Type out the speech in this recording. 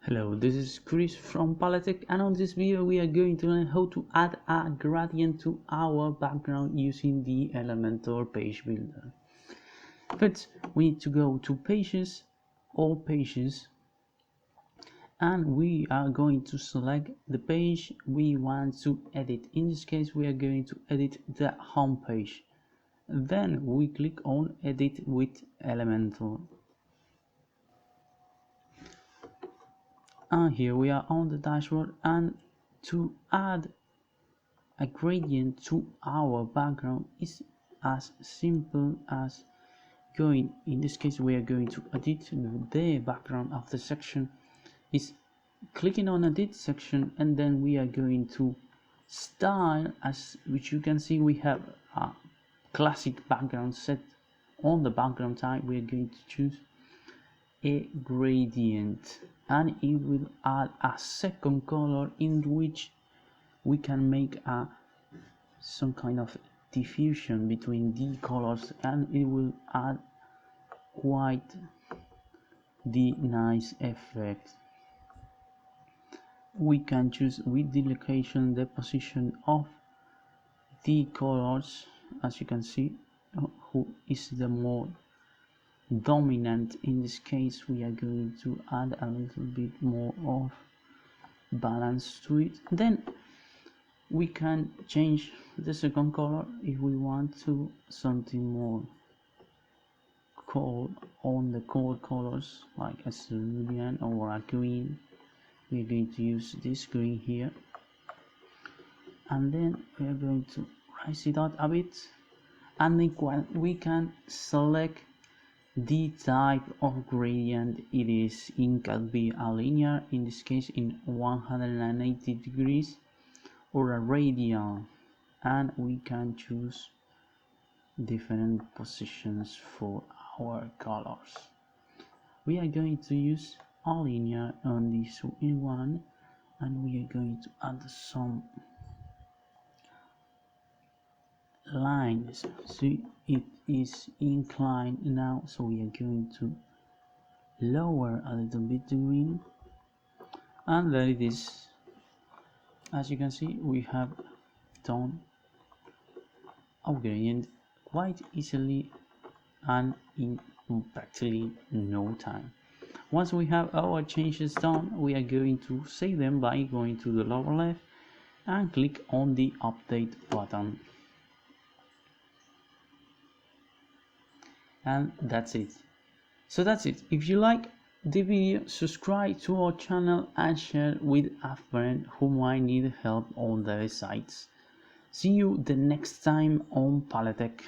Hello, this is Chris from Palatech, and on this video we are going to learn how to add a gradient to our background using the Elementor page builder. First, we need to go to pages, all pages, and we are going to select the page we want to edit. In this case, we are going to edit the home page. Then we click on Edit with Elementor. And here we are on the dashboard, and to add a gradient to our background is as simple as going, in this case we are going to edit the background of the section, is clicking on edit section, and then we are going to style, as which you can see we have a classic background set. On the background type we are going to choose a gradient, and it will add a second color in which we can make some kind of diffusion between the colors, and it will add quite the nice effect. We can choose with the location the position of the colors, as you can see, who is the more dominant. In this case we are going to add a little bit more of balance to it. Then we can change the second color if we want to something more cold on the cold colors, like a cerulean or a green. We're going to use this green here, and then we are going to raise it out a bit, and then we can select the type of gradient it is. It can be a linear, in this case in 180 degrees, or a radial, and we can choose different positions for our colors. We are going to use a linear on this one, and we are going to add some lines. See, it is inclined now, so we are going to lower a little bit the green, and there it is. As you can see, we have done our gradient quite easily and in practically no time. Once we have our changes done, we are going to save them by going to the lower left and click on the update button. And that's it. So that's it. If you like the video, subscribe to our channel and share with a friend who might need help on their sites. See you the next time on Palatech.